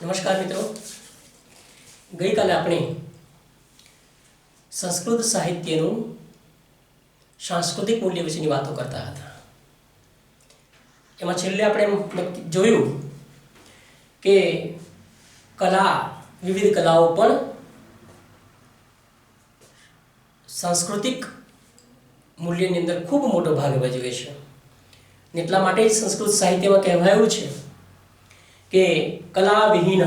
નમસ્કાર મિત્રો, ગઈકાલે આપણે સંસ્કૃત સાહિત્યનું સાંસ્કૃતિક મૂલ્ય વિશેની વાતો કરતા હતા. એમાં છેલ્લે આપણે જોયું કે વિવિધ કલાઓ પણ સાંસ્કૃતિક મૂલ્યની અંદર ખૂબ મોટો ભાગ ભજવે છે. એટલા માટે જ સંસ્કૃત સાહિત્યમાં કહેવાયું છે કે કલા વિહીન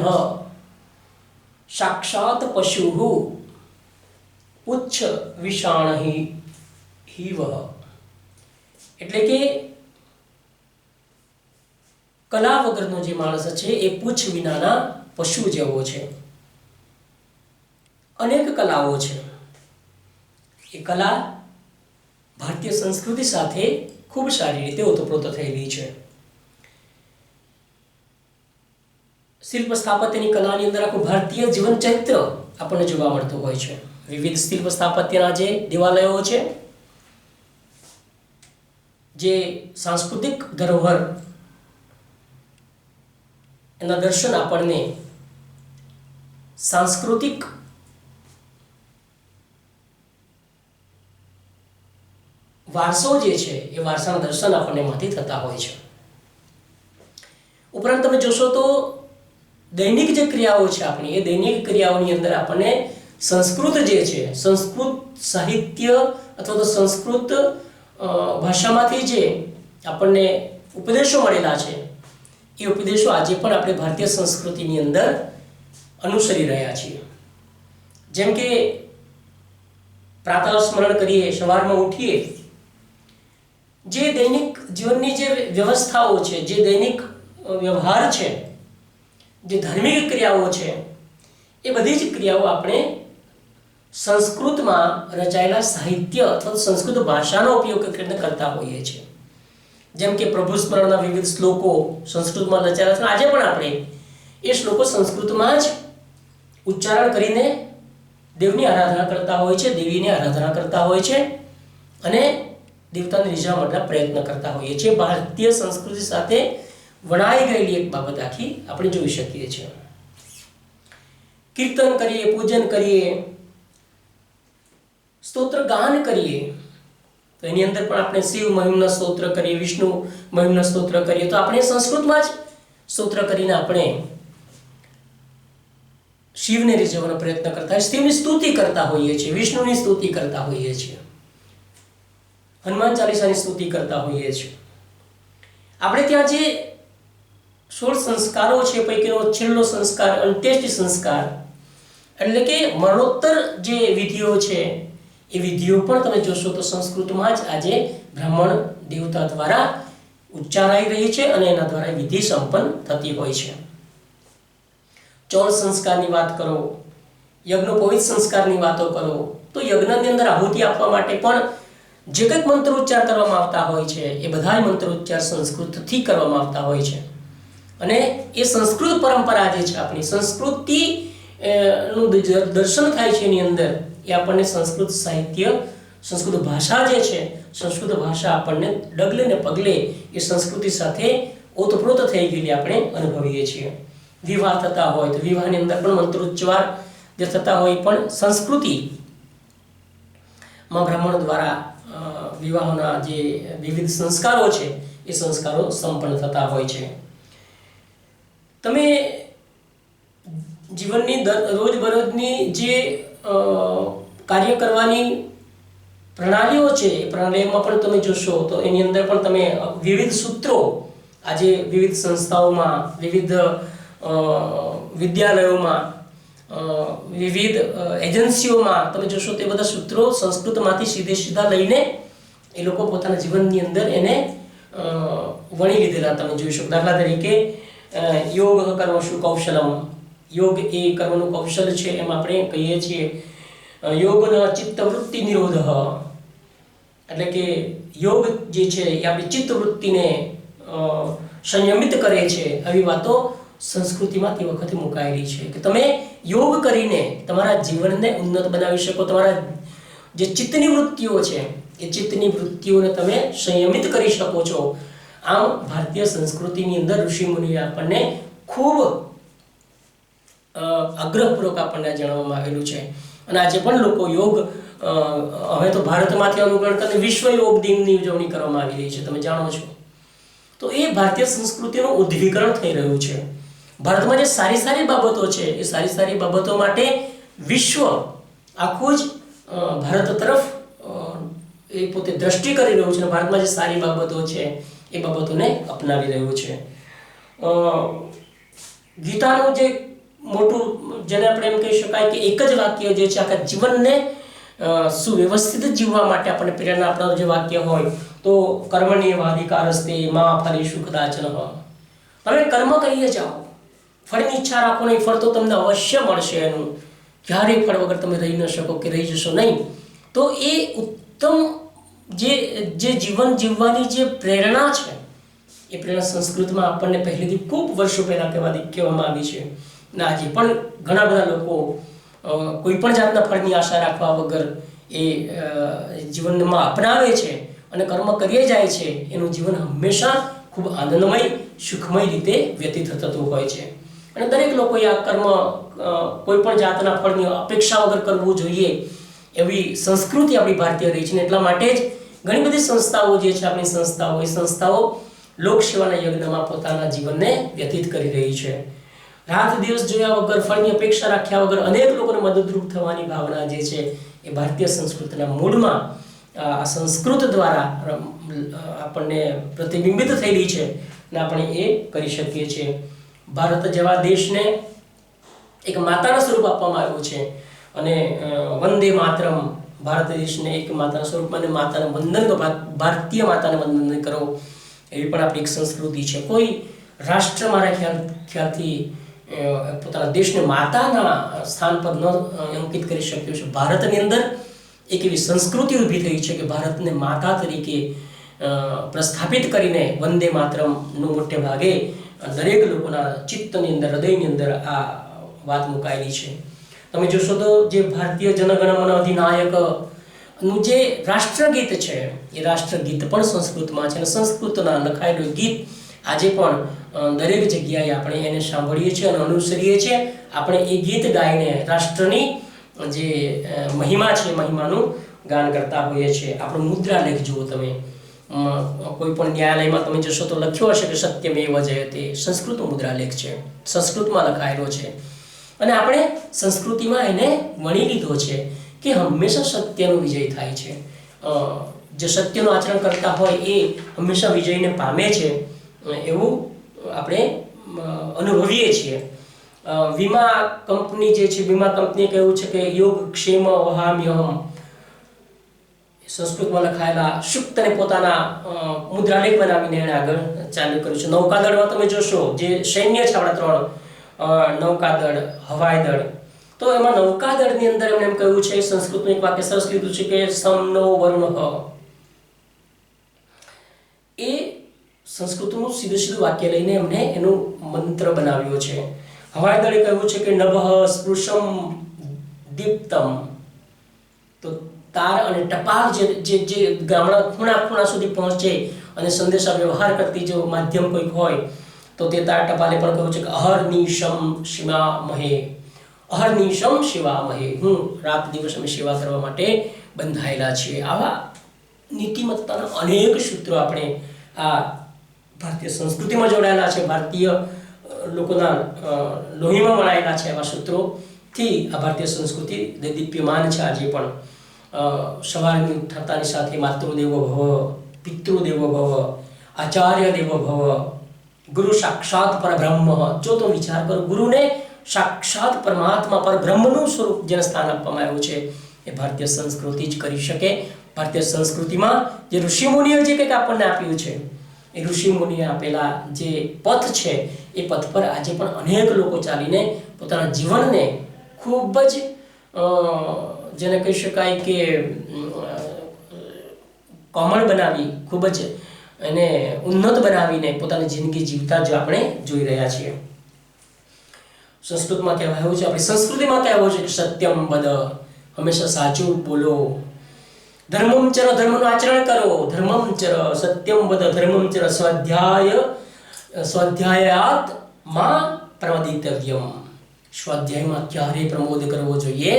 સાક્ષાત પશુ પુચ્છ વિષાણ હિવ. એટલે કે કલા વગરનો જે માણસ છે એ પૂછ વિનાના પશુ જેવો છે. અનેક કલાઓ છે. એ કલા ભારતીય સંસ્કૃતિ સાથે ખૂબ સારી રીતે ઓતપ્રોત થયેલી છે. શિલ્પ સ્થાપત્યની કલાની અંદર આખું ભારતીય જીવન ચરિત્ર આપણને જોવા મળતું હોય છે. વિવિધ શિલ્પ સ્થાપત્યના જે દેવાલયો છે, જે સાંસ્કૃતિક ધરોહર, એના દર્શન આપણને સાંસ્કૃતિક વારસો જે છે એ વારસાના દર્શન આપણને એમાંથી થતા હોય છે. ઉપરાંત તમે જોશો તો દૈનિક જે ક્રિયાઓ છે આપણી, એ દૈનિક ક્રિયાઓની અંદર આપણને સંસ્કૃત જે છે, સંસ્કૃત સાહિત્ય અથવા તો સંસ્કૃત ભાષામાંથી જે આપણને ઉપદેશો મળેલા છે, એ ઉપદેશો આજે પણ આપણે ભારતીય સંસ્કૃતિની અંદર અનુસરી રહ્યા છીએ. જેમ કે પ્રાતઃ સ્મરણ કરીએ, સવારમાં ઉઠીએ, જે દૈનિક જીવનની જે વ્યવસ્થાઓ છે, જે દૈનિક વ્યવહાર છે, જે ધાર્મિક ક્રિયાઓ છે, એ બધી જ ક્રિયાઓ આપણે સંસ્કૃતમાં રચાયેલા સાહિત્ય અથવા સંસ્કૃત ભાષાનો ઉપયોગ કરીને કરતા હોઈએ છીએ. જેમ કે પ્રભુ સ્મરણના વિવિધ શ્લોકો સંસ્કૃતમાં રચાયેલા છે. આજે પણ આપણે એ શ્લોકો સંસ્કૃતમાં જ ઉચ્ચારણ કરીને દેવની આરાધના કરતા હોય છે, દેવીની આરાધના કરતા હોય છે અને દેવતાને રીઝવવા માટેના પ્રયત્ન કરતા હોઈએ છીએ. ભારતીય સંસ્કૃતિ સાથે વણાઈ ગયેલી એક બાબત આખી આપણે જોઈ શકીએ છીએ. કીર્તન કરીએ, પૂજન કરીએ, સ્તોત્ર ગાન કરીએ, તો એની અંદર પણ આપણે શિવ મહિમના સ્તોત્ર કરીએ, વિષ્ણુ મહિમના સ્તોત્ર કરીએ, તો આપણે સંસ્કૃતમાં જ સ્તોત્ર કરીને આપણે શિવને રીઝવવાનો પ્રયત્ન કરતા હોય, શિવની સ્તુતિ કરતા હોઈએ છીએ, વિષ્ણુની સ્તુતિ કરતા હોઈએ છીએ, હનુમાન ચાલીસાની સ્તુતિ કરતા હોઈએ છીએ. આપણે ત્યાં જે 16 સંસ્કારો છે, પૈકીનો છેલ્લો સંસ્કાર અંત્યેષ્ટિ સંસ્કાર, એટલે કે મરણોત્તર જે વિધિઓ છે, એ વિધિઓ પણ તમે જોશો તો સંસ્કૃતમાં જ આજે બ્રાહ્મણ દેવતા દ્વારા ઉચ્ચારાઈ રહી છે અને એના દ્વારા વિધિ સંપન્ન થતી હોય છે. ચૌલ સંસ્કારની વાત કરો, યજ્ઞોપવિત સંસ્કારની વાતો કરો, તો યજ્ઞની અંદર આહુતિ આપવા માટે પણ જે કંઈક મંત્રોચ્ચાર કરવામાં આવતા હોય છે, એ બધા મંત્રોચ્ચાર સંસ્કૃતથી કરવામાં આવતા હોય છે. અને એ સંસ્કૃત પરંપરા જે છે, આપણી સંસ્કૃતિ નું દર્શન થાય છે એની અંદર, એ આપણને સંસ્કૃત સાહિત્ય, સંસ્કૃત ભાષા જે છે, સંસ્કૃત ભાષા આપણને ડગલે ને પગલે એ સંસ્કૃતિ સાથે ઓતપ્રોત થઈ ગયેલી આપણે અનુભવીએ છીએ. વિવાહ થતા હોય તો વિવાહની અંદર પણ મંત્રોચ્ચાર જે થતા હોય, પણ સંસ્કૃતિમાં બ્રાહ્મણ દ્વારા વિવાહોના જે વિવિધ સંસ્કારો છે, એ સંસ્કારો સંપન્ન થતા હોય છે. તમે જીવનની રોજબરોજની જે કાર્ય કરવાની પ્રણાલીઓ છે, એ પ્રણાલીઓમાં પણ તમે જોશો તો એની અંદર પણ તમે વિવિધ સૂત્રો, આજે વિવિધ સંસ્થાઓમાં, વિવિધ વિદ્યાલયોમાં, વિવિધ એજન્સીઓમાં તમે જોશો તો એ બધા સૂત્રો સંસ્કૃતમાંથી સીધા લઈને એ લોકો પોતાના જીવનની અંદર એને વણી લીધેલા તમે જોઈ શકો. દાખલા તરીકે યોગ કર્મશુ કૌશલમ, યોગ એ કર્મનું કૌશલ છે. એમાં આપણે કહીએ છીએ યોગનો ચિત્તવૃત્તિ નિરોધ, એટલે કે યોગ જે છે એ આપણી ચિત્તવૃત્તિને સંયમિત કરે છે. આવી વાતો સંસ્કૃતિમાં તે વખતે મુકાયેલી છે કે તમે યોગ કરીને તમારા જીવનને ઉન્નત બનાવી શકો, તમારા જે ચિત્તની વૃત્તિઓ છે એ ચિત્તની વૃત્તિઓને તમે સંયમિત કરી શકો છો. આમ ભારતીય સંસ્કૃતિની અંદર ઋષિ મુનિએ આપણને ખૂબ આગ્રહપૂર્વક આપણને જણાવવામાં આવેલું છે. અને આજે પણ લોકો યોગ હવે તો ભારતમાંથી અનુકરણ કરીને વિશ્વ યોગ દિનની ઉજવણી કરવામાં આવી રહી છે, તમે જાણો છો. તો એ ભારતીય સંસ્કૃતિનું ઉદ્દીકરણ થઈ રહ્યું છે. ભારતમાં જે સારી સારી બાબતો છે એ સારી સારી બાબતો માટે વિશ્વ આખું જ ભારત તરફ એ પોતે દ્રષ્ટિ કરી રહ્યું છે અને ભારતમાં જે સારી બાબતો છે એ બાબતોને અપનાવી રહ્યું છે. ગીતાનું જે મોટું, જેને આપણે એમ કહી શકાય કે એક જ વાક્ય જે છે આખા જીવનને સુવ્યવસ્થિત જીવવા માટે આપણને પ્રેરણા આપનારું જે વાક્ય હોય તો કર્મણ્યેવાધિકારસ્તે મા ફલેષુ કદાચન. તમે કર્મ કરીએ જાઓ, ફળની ઈચ્છા રાખો નહીં, ફળ તો તમને અવશ્ય મળશે એનું. ક્યારેય ફળ વગર તમે રહી ન શકો કે રહી જશો નહીં. તો એ ઉત્તમ જે જીવન જીવવાની જે પ્રેરણા છે એ પ્રેરણા સંસ્કૃતમાં આપણને પહેલેથી ખૂબ વર્ષો પહેલાં કહેવામાં આવી છે. અને આજે પણ ઘણા બધા લોકો કોઈ પણ જાતના ફળની આશા રાખવા વગર એ જીવનમાં અપનાવે છે અને કર્મ કરીએ જાય છે. એનું જીવન હંમેશા ખૂબ આનંદમય, સુખમય રીતે વ્યતીત થતું હોય છે. અને દરેક લોકોએ આ કર્મ કોઈ પણ જાતના ફળની અપેક્ષા વગર કરવું જોઈએ એવી સંસ્કૃતિ આપણી ભારતીય રહી છે. એટલા માટે જ ઘણી બધી સંસ્થાઓ જે છે, આપણી સંસ્થાઓ, એ સંસ્થાઓ લોકસેવાના યજ્ઞમાં પોતાના જીવનને વ્યતીત કરી રહી છે. રાત દિવસ જોયા વગર, ફળની અપેક્ષા રાખ્યા વગર અનેક લોકોને મદદરૂપ થવાની ભાવના જે છે એ ભારતીય સંસ્કૃતિના મૂળમાં આ સંસ્કૃત દ્વારા આપણને પ્રતિબિંબિત થયેલી છે અને આપણે એ કરી શકીએ છીએ. ભારત જેવા દેશને એક માતાના સ્વરૂપ આપવામાં આવ્યું છે અને વંદે માતરમ, ભારત દેશને એક માતાના સ્વરૂપમાં અને માતાને વંદન કરો, ભારતીય માતાને વંદન કરો, એવી પણ આપણી એક સંસ્કૃતિ છે. કોઈ રાષ્ટ્ર મારા ખ્યાલથી પોતાના દેશને માતાના સ્થાન પર ન અંકિત કરી શક્યું છે. ભારતની અંદર એક એવી સંસ્કૃતિ ઊભી થઈ છે કે ભારતને માતા તરીકે પ્રસ્થાપિત કરીને વંદે માતરમનું મોટે ભાગે દરેક લોકોના ચિત્તની અંદર, હૃદયની અંદર આ વાત મુકાયેલી છે. તમે જોશો તો જે ભારતીય જનગણ મન અધિનાયકનું જે રાષ્ટ્રગીત છે એ રાષ્ટ્રગીત પણ સંસ્કૃતમાં છે અને સંસ્કૃતના લખાયેલું ગીત આજે પણ દરેક જગ્યાએ આપણે એને સાંભળીએ છીએ અને અનુસરીએ છીએ. આપણે એ ગીત ગાઈને રાષ્ટ્રની જે મહિમા છે એ મહિમાનું ગાન કરતા હોઈએ છીએ. આપણો મુદ્રાલેખ જુઓ તમે, કોઈ પણ ન્યાયાલયમાં તમે જશો તો લખ્યો હશે કે સત્યમેવ જયતે, સંસ્કૃત મુદ્રાલેખ છે, સંસ્કૃતમાં લખાયેલો છે. અને આપણે સંસ્કૃતિમાં એને વણી લીધો છે કે હંમેશા સત્યનો વિજય થાય છે. જે સત્યનું આચરણ કરતા હોય એ હંમેશા વિજયને પામે છે એવું આપણે અનુભવીએ છીએ. વીમા કંપની જે છે, વીમા કંપનીએ કહ્યું છે કે યોગ ક્ષેમ વહામ્યહમ, સંસ્કૃતમાં લખાયેલા શુક્તને પોતાના મુદ્રાલેખ બનાવીને એણે આગળ ચાલુ કર્યું છે. નૌકાદળમાં તમે જોશો જે સૈન્ય છે આપણા 3 નૌકાદળ, હવાઈ દળ, તો એમાં નૌકાદળની અંદર એમણે એમ કહ્યું છે, સંસ્કૃતનું એક વાક્ય સરસ લીધું છે કે સમનો વર્ણઃ. એ સંસ્કૃતનું સીધું વાક્ય લઈને એમણે એનું મંત્ર બનાવ્યો છે. હવાઈ દળે કહ્યું છે કે નભઃ સ્પૃશમ દીપ્તમ, તો તાર અને ટપાલ જે ગામડા ખૂણા સુધી પહોંચે અને સંદેશા વ્યવહાર કરતી જો માધ્યમ કોઈક હોય તો તે તાર ટપાલે પણ કહ્યું છે કે અહર્નિશમ શિવામહે, અહર્નિશમ શિવામહે, હું રાત દિવસ અમે સેવા કરવા માટે બંધાયેલા છીએ. આવા નીતિમત્તાના અનેક સૂત્રો આપણે આ ભારતીય સંસ્કૃતિમાં જોડાયેલા છે, ભારતીય લોકોના લોહીમાં વણાયેલા છે. એવા સૂત્રોથી આ ભારતીય સંસ્કૃતિ દીપ્યમાન છે. આજે પણ સવારની થતાની સાથે માતૃદેવો ભવ, પિતૃદેવો ભવ, આચાર્ય દેવો ભવ, ગુરુ સાક્ષાત પરબ્રહ્મ. જો તો વિચાર કરો, ગુરુને સાક્ષાત પરમાત્મા પરબ્રહ્મનું સ્વરૂપ જેને સ્થાન આપવામાં આવ્યું છે એ ભારતીય સંસ્કૃતિ જ કરી શકે. ભારતીય સંસ્કૃતિમાં જે ઋષિમુનિઓ જે કંઈક આપણને આપ્યું છે, એ ઋષિમુનિએ આપેલા જે પથ છે એ પથ પર આજે પણ અનેક લોકો ચાલીને પોતાના જીવનને ખૂબ જ જેને કહી શકાય કે કોમળ બનાવી, ખૂબ જ એને ઉન્નત બનાવીને પોતાની જિંદગી જીવતા જ આપણે જોઈ રહ્યા છીએ. સંસ્કૃતમાં કહેવાયું છે, આપણી સંસ્કૃતિમાં કહેવું છે કે સત્યમ વદ, હંમેશા સાચું બોલો. ધર્મમ ચર, ધર્મનું આચરણ કરો. ધર્મમ ચર સત્યમ વદ, ધર્મમ ચર સ્વાધ્યાયાત માં પ્રવદિતવ્યમ. સ્વાધ્યાયમાં ક્યારેય પ્રમોદ કરવો જોઈએ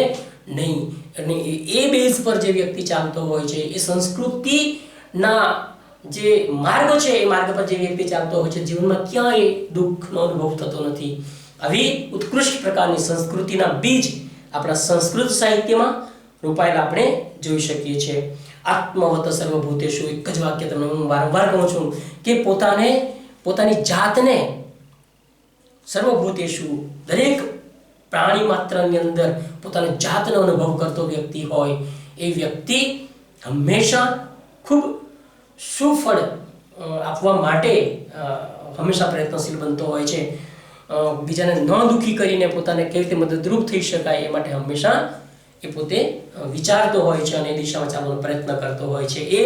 નહીં. અને એ બેઝ પર જે વ્યક્તિ ચાલતો હોય છે, એ સંસ્કૃતિના જે માર્ગ છે એ માર્ગ પર જે વ્યક્તિ ચાલતો હોય છે, જીવનમાં ક્યાંય દુઃખનો અનુભવ થતો નથી. આવી ઉત્કૃષ્ટ પ્રકારની સંસ્કૃતિના બીજ આપણા સંસ્કૃત સાહિત્યમાં રોપાયેલા આપણે જોઈ શકીએ છીએ. આત્મવત સર્વભૂતેષુ, એક જ વાક્ય તમને હું વારંવાર કહું છું કે પોતાની જાતને સર્વભૂતેષુ, દરેક પ્રાણી માત્રની અંદર પોતાની જાતનો અનુભવ કરતો વ્યક્તિ હોય એ વ્યક્તિ હંમેશા ખૂબ સુફળ આપવા માટે હંમેશા પ્રયત્નશીલ બનતો હોય છે. બીજાને ન દુઃખી કરીને પોતાને કેવી રીતે મદદરૂપ થઈ શકાય એ માટે હંમેશા એ પોતે વિચારતો હોય છે અને એ દિશામાં ચાલવાનો પ્રયત્ન કરતો હોય છે. એ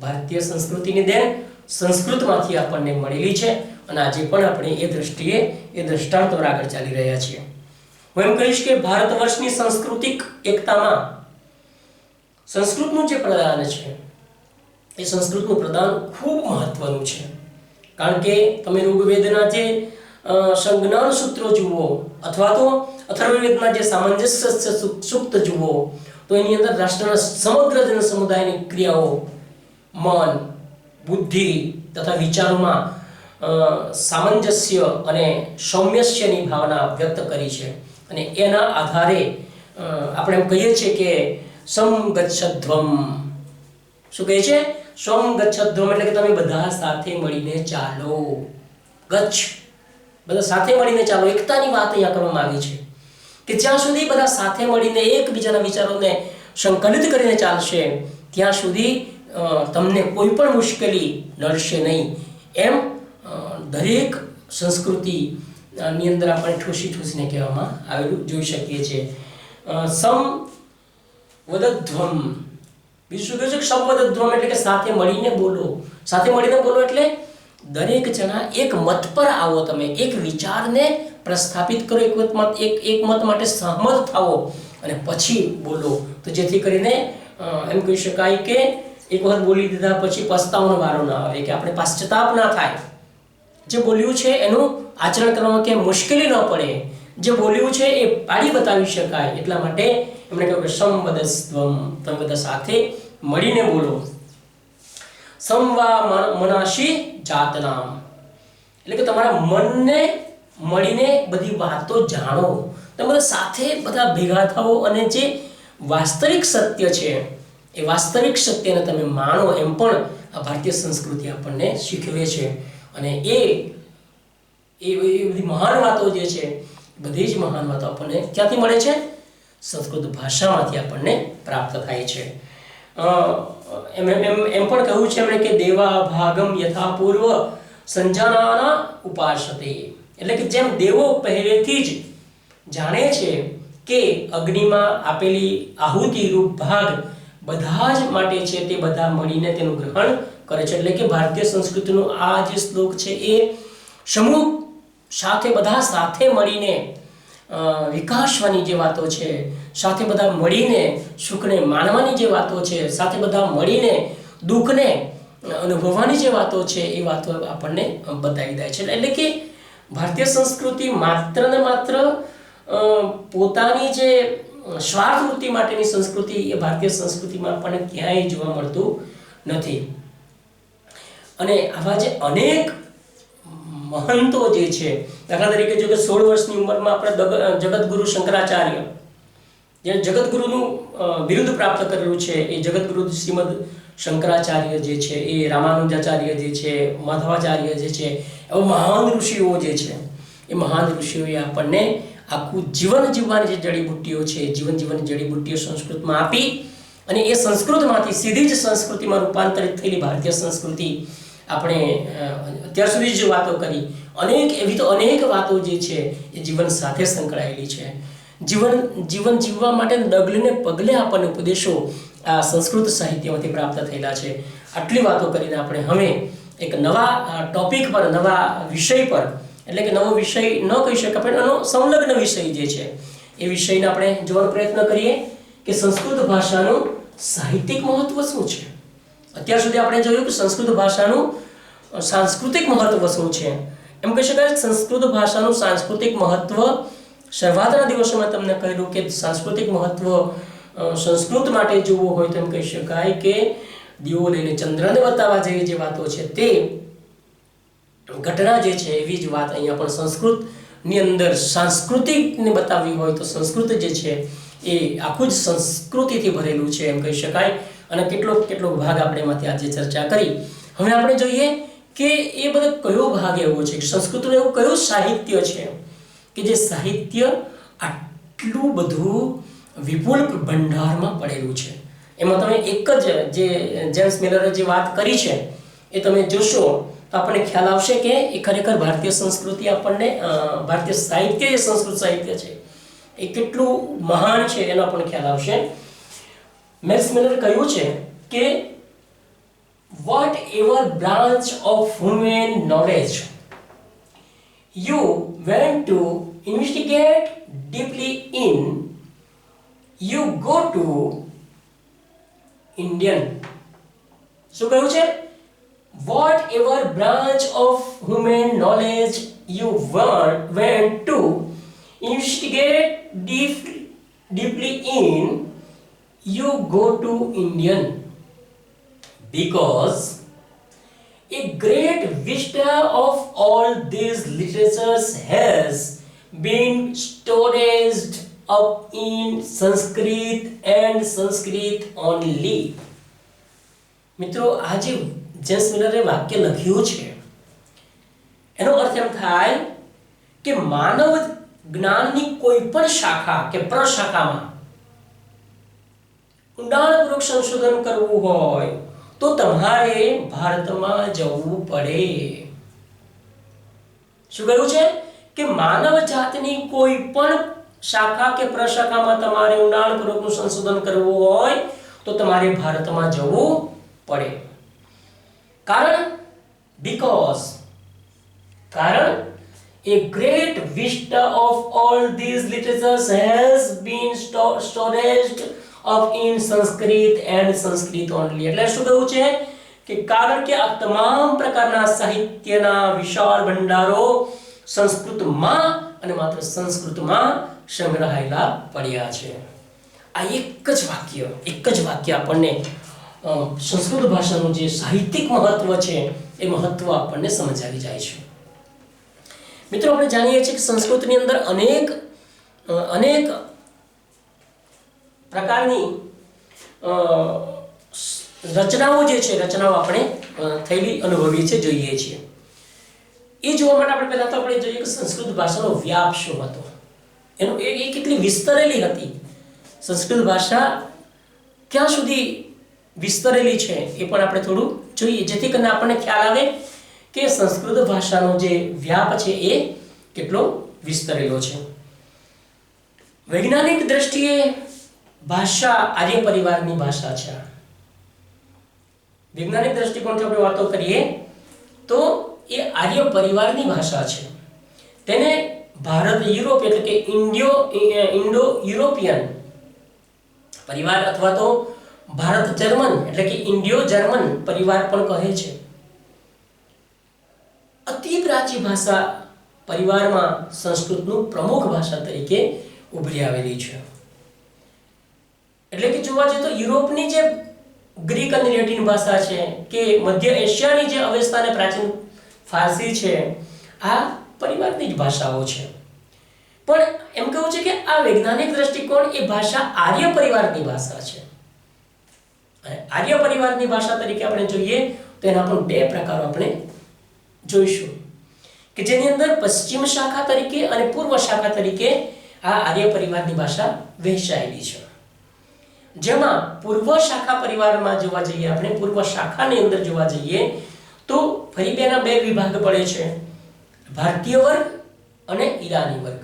ભારતીય સંસ્કૃતિની દેન સંસ્કૃતમાંથી આપણને મળેલી છે અને આજે પણ આપણે એ દ્રષ્ટિએ એ દ્રષ્ટાંતો આગળ ચાલી રહ્યા છીએ. હું એમ કહીશ કે ભારત વર્ષની સાંસ્કૃતિક એકતામાં સંસ્કૃતનું જે પ્રદાન છે એ સંસ્કૃતનું પ્રદાન ખૂબ મહત્વનું છે. કારણ કે તમે ઋગ્વેદના જે સંજ્ઞાન સૂત્રો જુઓ અથવા તો અથર્વવેદના જે સામંજસ્ય સૂક્ત જુઓ તો એની અંદર રાષ્ટ્રના સમગ્ર જન સમુદાયની ક્રિયાઓ, મન, બુદ્ધિ તથા વિચારોમાં સામંજસ્ય અને સૌમ્યસ્યની ભાવના વ્યક્ત કરી છે. અને એના આધારે આપણે એમ કહીએ છીએ કે સમગચ્છધ્વમ. શું કહે છે? સમગચ્છધ્વમ એટલે કે તમે બધા સાથે મળીને ચાલો. ગચ્છ, બધા સાથે મળીને ચાલો. એકતાની વાત અહીંયા કરવામાં આવી છે કે જ્યાં સુધી બધા સાથે મળીને એકબીજાના વિચારોને સંકલિત કરીને ચાલશે ત્યાં સુધી તમને કોઈ પણ મુશ્કેલી નડશે નહીં. એમ દરેક સંસ્કૃતિની અંદર આપણે ઠૂસીને કહેવામાં આવેલું જોઈ શકીએ છીએ. સમવદધ્વમ, બીજું શું કહે છે? સમવદધ્વમ એટલે કે સાથે મળીને બોલો. સાથે મળીને બોલો એટલે દરેક જણા એક મત પર આવો. તમે એક વિચારને પ્રસ્થાપિત કરો, એક મત માટે સહમત થાઓ અને પછી બોલો. તો જેથી કરીને એમ કહી શકાય કે એક વખત બોલી દીધા પછી પસ્તાવાનો વારો ના આવે, કે આપણે પશ્ચાતાપ ના થાય. જે બોલ્યું છે એનું આચરણ કરવામાં કે મુશ્કેલી ન પડે, જે બોલ્યું છે એ પાડી બતાવી શકાય. એટલા માટે એમણે કહ્યું કે સમવદસ્ત્વમ, તમે બધા સાથે મળીને બોલો. સંવા મનાશી જાતનામ એટલે કે તમારા મનને મળીને બધી વાતો જાણો. તમે બધા સાથે બધા ભેગા થાઓ અને જે વાસ્તવિક સત્ય છે એ વાસ્તવિક સત્યને તમે માણો. એમ પણ આ ભારતીય સંસ્કૃતિ આપણને શીખવે છે. અને એ બધી મહાન વાતો જે છે, બધી જ મહાન વાતો આપણને ક્યાંથી મળે છે? સંસ્કૃત ભાષામાંથી આપણને પ્રાપ્ત થાય છે. એમ પણ કહ્યું છે એમણે કે દેવા ભાગમ યથા પૂર્વ સંજાનાના ઉપાસતે, એટલે કે જેમ દેવો પહેલેથી જ જાણે છે કે અગ્નિમાં આપેલી આહુતિ રૂપ ભાગ બધા જ માટે છે, તે બધા મળીને તેનું ગ્રહણ કરે છે. એટલે કે ભારતીય સંસ્કૃતિનો આ જે શ્લોક છે એ સમૂહ સાથે બધા સાથે મળીને વિકાસવાની જે વાતો છે, સાથે બધા મળીને સુખને માણવાની જે વાતો છે, સાથે બધા મળીને દુઃખને અનુભવવાની જે વાતો છે એ વાતો આપણને બતાવી દે છે. એટલે કે ભારતીય સંસ્કૃતિ માત્ર ને માત્ર પોતાની જે સ્વાર્થ વૃત્તિ માટેની સંસ્કૃતિ એ ભારતીય સંસ્કૃતિમાં આપણને ક્યાંય જોવા મળતું નથી. અને આવા જે અનેક મહંતો જે છે, દાખલા તરીકે જો કે 16 વર્ષની ઉંમરમાં આપણે જગતગુરુ શંકરાચાર્ય, જે જગતગુરુનું બિરુદ પ્રાપ્ત કરેલું છે, એ જગતગુરુ શ્રીમદ શંકરાચાર્ય જે છે, એ રામાનુજાચાર્ય જે છે, માધવાચાર્ય જે છે, એવા મહાન ઋષિઓ જે છે, એ મહાન ઋષિઓએ આપણને આખું જીવન જીવવાની જે જડીબુટ્ટીઓ છે, જીવન જીવવાની જડીબુટ્ટીઓ સંસ્કૃતમાં આપી અને એ સંસ્કૃતમાંથી સીધી જ સંસ્કૃતિમાં રૂપાંતરિત થયેલી ભારતીય સંસ્કૃતિ આપણે અત્યાર સુધી જે વાતો કરી, એવી તો અનેક વાતો જે છે એ જીવન સાથે સંકળાયેલી છે. જીવન જીવવા માટે ડગલે પગલે આપણને ઉપદેશો આ સંસ્કૃત સાહિત્યમાંથી પ્રાપ્ત થયેલા છે. આટલી વાતો કરીને આપણે હવે એક નવા ટોપિક પર, નવા વિષય પર, એટલે કે નવો વિષય ન કહી શકાય પણ એનો સંલગ્ન વિષય જે છે એ વિષયને આપણે જોવાનો પ્રયત્ન કરીએ કે સંસ્કૃત ભાષાનું સાહિત્યિક મહત્વ શું છે. અત્યાર સુધી આપણે જોયું કે સંસ્કૃત ભાષાનું સાંસ્કૃતિક મહત્વ શું છે. એમ કહી શકાય સંસ્કૃત ભાષાનું સાંસ્કૃતિક મહત્વ શરૂઆતના દિવસોમાં તમને કહ્યું કે સાંસ્કૃતિક મહત્વ સંસ્કૃત માટે જોવું હોય તો એમ કહી શકાય કે દીવો લઈને ચંદ્રને બતાવવા જેવી જે વાતો છે તે ઘટના જે છે એવી જ વાત અહીંયા પણ સંસ્કૃતની અંદર સાંસ્કૃતિકને બતાવવી હોય તો સંસ્કૃત જે છે એ આખું જ સંસ્કૃતિથી ભરેલું છે એમ કહી શકાય. અને કેટલો ભાગ આપણે એમાંથી આજે ચર્ચા કરી. હવે આપણે જોઈએ કે એ બધો કયો ભાગ એવો છે કે સંસ્કૃતનું એવું કયું સાહિત્ય છે કે જે સાહિત્ય આટલું બધું વિપુલ ભંડારમાં પડેલું છે. એમાં તમે એક જ જે જેમ્સ મિલરે જે વાત કરી છે એ તમે જોશો તો આપણને ખ્યાલ આવશે કે એ ખરેખર ભારતીય સંસ્કૃતિ આપણને ભારતીય સાહિત્ય જે સંસ્કૃત સાહિત્ય છે એ કેટલું મહાન છે એનો આપણને ખ્યાલ આવશે. જેમ્સ મિલરે કહ્યું છે કે whatever branch of human knowledge you want to investigate deeply in, you go to Indian. શું કહ્યું છે? Whatever branch of human knowledge you want to investigate deeply in, you go to Indian. Because a great vista of all these literatures has been stored up in Sanskrit and Sanskrit only. મિત્રો આ જે James મિલરે વાક્ય લખ્યું છે એનો અર્થ એમ થાય કે માનવ જ્ઞાનની કોઈ પણ શાખા કે પ્રશાખામાં ઊંડાણપૂર્વક સંશોધન કરવું હોય તો તમારે ભારતમાં જવું પડે. શું કહ્યું છે કે માનવ જાતની કોઈ પણ શાખા કે પ્રશાખામાં તમારે ઊંડાણપૂર્વકનું સંશોધન કરવું હોય તો તમારે ભારતમાં જવું પડે. કારણ a great vista of all these literatures has been stored up in Sanskrit and Sanskrit only. એટલે શું કહ્યું છે કે કારણ કે આ તમામ પ્રકારના સાહિત્યના વિશાળ ભંડારો સંસ્કૃતમાં અને માત્ર સંસ્કૃતમાં સંગ્રહાયેલા પડ્યા છે. આ એક જ વાક્ય આપણને સંસ્કૃત ભાષાનું જે સાહિત્યિક મહત્વ છે એ મહત્વ આપણને સમજાવી જાય છે. મિત્રો આપણે જાણીએ છીએ કે સંસ્કૃતની અંદર અનેક પ્રકારની રચનાઓ જે છે રચનાઓ આપણે થયેલી અનુભવીએ છીએ, જોઈએ છીએ. એ જોવા માટે આપણે પહેલા તો આપણે જોઈએ કે સંસ્કૃત ભાષાનો વ્યાપ શું હતો, એનો એ કેટલી વિસ્તરેલી હતી. સંસ્કૃત ભાષા ક્યાં સુધી વિસ્તરેલી છે એ પણ આપણે થોડું જોઈએ, જેથી કરીને આપણને ખ્યાલ આવે કે સંસ્કૃત ભાષાનો જે વ્યાપ છે એ કેટલો વિસ્તરેલો છે. વૈજ્ઞાનિક દ્રષ્ટિએ ભાષા આર્ય પરિવારની ભાષા છે. વૈજ્ઞાનિક દ્રષ્ટિકોણથી આપણે વાતો કરીએ તો એ આર્ય પરિવારની ભાષા છે. તેને ભારત યુરોપ એટલે કે ઇન્ડો યુરોપિયન પરિવાર અથવા તો ભારત જર્મન એટલે કે ઇન્ડિયો જર્મન પરિવાર પણ કહે છે. અતિ પ્રાચીન ભાષા પરિવારમાં સંસ્કૃતનું પ્રમુખ ભાષા તરીકે ઉભરી આવેલી છે. એટલે કે જોવા જઈએ તો યુરોપની જે ગ્રીક અને લેટિન ભાષા છે કે મધ્ય એશિયાની જે અવેસ્તા અને પ્રાચીન ફારસી છે આ પરિવારની જ ભાષાઓ છે. પણ એમ કહું છે કે આ વૈજ્ઞાનિક દ્રષ્ટિકોણ એ ભાષા આર્ય પરિવારની ભાષા છે. અને આર્ય પરિવારની ભાષા તરીકે આપણે જોઈએ તો એના પણ બે પ્રકારો આપણે જોઈશું કે જેની અંદર પશ્ચિમ શાખા તરીકે અને પૂર્વ શાખા તરીકે આ આર્ય પરિવારની ભાષા વહેંચાયેલી છે. જેમાં પૂર્વ શાખા પરિવારમાં જોવા જઈએ આપણે પૂર્વ શાખાની અંદર જોવા જઈએ તો ફરી બે વિભાગ પડે છે, ભારતીય વર્ગ અને ઈરાની વર્ગ.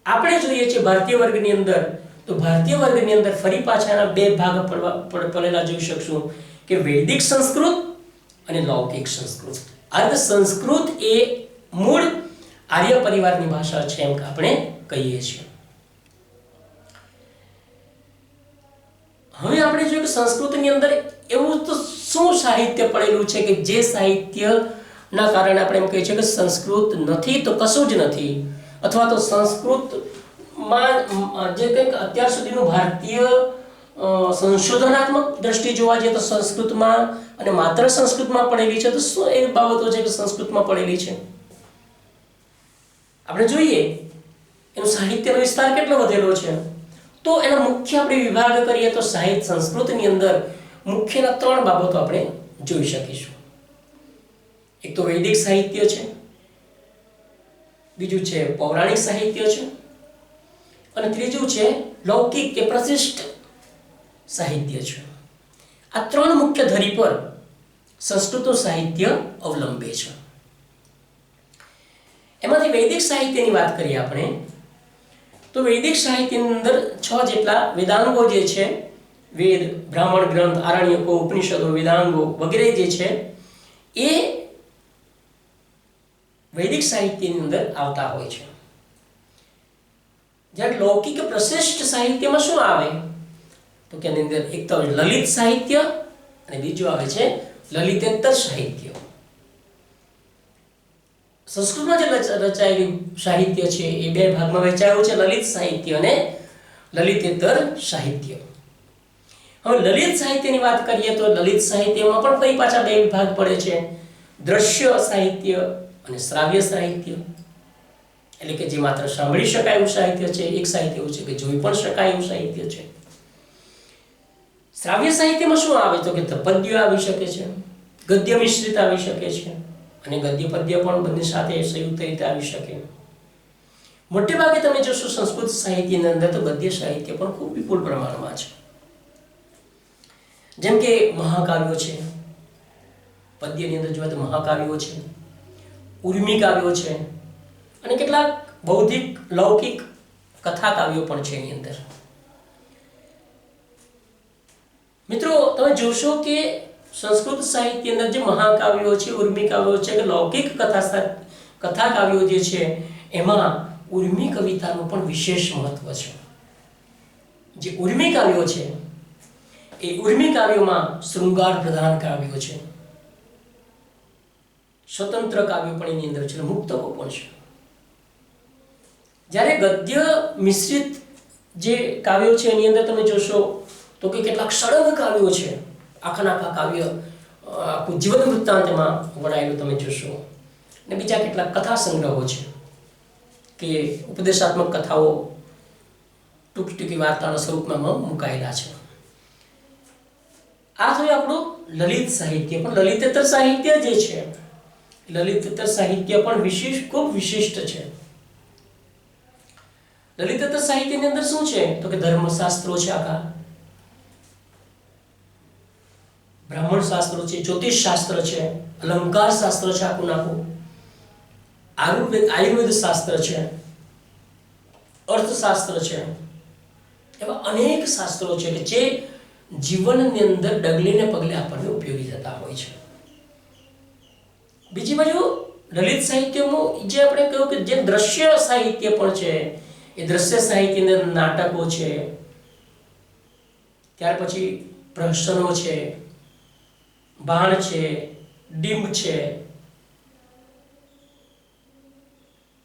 આપણે જોઈએ છીએ ભારતીય વર્ગની અંદર તો ભારતીય વર્ગની અંદર ફરી પાછાના બે ભાગ પડેલા જોઈ શકશું કે વૈદિક સંસ્કૃત અને લૌકિક સંસ્કૃત. અર્ધ સંસ્કૃત એ મૂળ આર્ય પરિવારની ભાષા છે એમ આપણે કહીએ છીએ. હવે આપણે જોઈએ કે સંસ્કૃતની અંદર એવું તો શું સાહિત્ય પડેલું છે કે જે સાહિત્યના કારણે આપણે એમ કહીએ છીએ કે સંસ્કૃત નથી તો કશું જ નથી. અથવા તો સંસ્કૃતમાં જે કંઈક અત્યાર સુધીનું ભારતીય સંશોધનાત્મક દ્રષ્ટિ જોવા જઈએ તો સંસ્કૃતમાં અને માત્ર સંસ્કૃતમાં પડેલી છે તો શું એવી બાબતો છે કે સંસ્કૃતમાં પડેલી છે? આપણે જોઈએ એનું સાહિત્યનો વિસ્તાર કેટલો વધેલો છે. તો એના મુખ્ય આપણે વિભાગ કરીએ તો સાહિત્ય સંસ્કૃતની અંદર મુખ્યના 3 બાબતો આપણે જોઈ શકીશું. એક તો વૈદિક સાહિત્ય છે, બીજું છે પૌરાણિક સાહિત્ય છે, અને ત્રીજું છે લૌકિક કે પ્રશિષ્ટ સાહિત્ય છે. આ 3 મુખ્ય ધરી પર સંસ્કૃતનું સાહિત્ય અવલંબે છે. એમાંથી વૈદિક સાહિત્યની વાત કરીએ આપણે તો વૈદિક સાહિત્યની અંદર 6 જેટલા વેદાંગો જે છે, વેદ, બ્રાહ્મણ ગ્રંથ, આરણ્યકો, ઉપનિષદો, વેદાંગો વગેરે જે છે એ વૈદિક સાહિત્યની અંદર આવતા હોય છે. જ્યારે લૌકિક પ્રશિષ્ટ સાહિત્યમાં શું આવે તો કે એની અંદર એક તો લલિત સાહિત્ય અને બીજું આવે છે લલિતેતર સાહિત્ય. સંસ્કૃતમાં જે રચાયેલું સાહિત્ય છે એ 2 ભાગમાં વહેંચાયું છે, લલિત સાહિત્ય અને લલિતેતર સાહિત્ય. હવે લલિત સાહિત્યની વાત કરીએ તો લલિત સાહિત્યમાં પણ ફરી પાછા 2 વિભાગ પડે છે, દ્રશ્ય સાહિત્ય અને શ્રાવ્ય સાહિત્ય. એટલે કે જે માત્ર સાંભળી શકાય એવું સાહિત્ય છે, એક સાહિત્ય એવું છે કે જોઈ પણ શકાય એવું સાહિત્ય છે. શ્રાવ્ય સાહિત્યમાં શું આવે તો કે પદ્ય આવી શકે છે, ગદ્ય મિશ્રિત આવી શકે છે અને ગદ્ય પદ્ય પણ બંને સાથે સંયુક્ત રીતે આવી શકે. મોટે ભાગે તમે જોશો સંસ્કૃત સાહિત્યની અંદર તો ગદ્ય સાહિત્ય પણ ખૂબ વિપુલ પ્રમાણમાં છે. જેમ કે મહાકાવ્યો છે, પદ્યની અંદર જોઈએ તો મહાકાવ્યો છે, ઉર્મી કાવ્યો છે અને કેટલાક બૌદ્ધિક લૌકિક કથા કાવ્યો પણ છે એની અંદર. મિત્રો તમે જોશો કે સંસ્કૃત સાહિત્યની અંદર જે મહાકાવ્યો છે, ઉર્મી કાવ્યો છે કે લૌકિક કથા કાવ્યો જે છે એમાં ઉર્મી કવિતાનું પણ વિશેષ મહત્વ છે. જે ઉર્મી કાવ્યો છે એ ઉર્મી કાવ્યોમાં શૃંગાર પ્રધાન કાવ્યો છે, સ્વતંત્ર કાવ્યો પણ એની અંદર છે, મુક્તકો પણ છે. જ્યારે ગદ્ય મિશ્રિત જે કાવ્યો છે એની અંદર તમે જોશો તો કે કેટલાક સળંગ કાવ્યો છે, આખા કાવ્ય આખું જીવન વૃત્તાંતમાં વણાયેલું તમે જોશો. અને બીજા કેટલાક કથા સંગ્રહો છે કે ઉપદેશાત્મક કથાઓ ટૂંકી વાર્તાના સ્વરૂપમાં મુકાયેલા છે. આ થયું આપણું લલિત સાહિત્ય. પણ લલિતેતર સાહિત્ય જે છે, લલિતેતર સાહિત્ય પણ ખૂબ વિશિષ્ટ છે. લલિતેતર સાહિત્યની અંદર શું છે તો કે ધર્મશાસ્ત્રો છે, આખા બ્રાહ્મણ શાસ્ત્રો છે, જ્યોતિષ શાસ્ત્ર છે, અલંકાર શાસ્ત્ર છે, આખું આયુર્વેદ શાસ્ત્ર છે, અર્થશાસ્ત્ર છે. એવા અનેક શાસ્ત્રો છે કે જે જીવનની અંદર ડગલે ને પગલે આપણને ઉપયોગી થતા હોય છે. બીજી બાજુ લલિત સાહિત્યમાં જે આપણે કહ્યું કે જે દ્રશ્ય સાહિત્ય પણ છે, એ દ્રશ્ય સાહિત્યની અંદર નાટકો છે, ત્યાર પછી પ્રહસનો છે, બાણ છે, ડિંબ છે,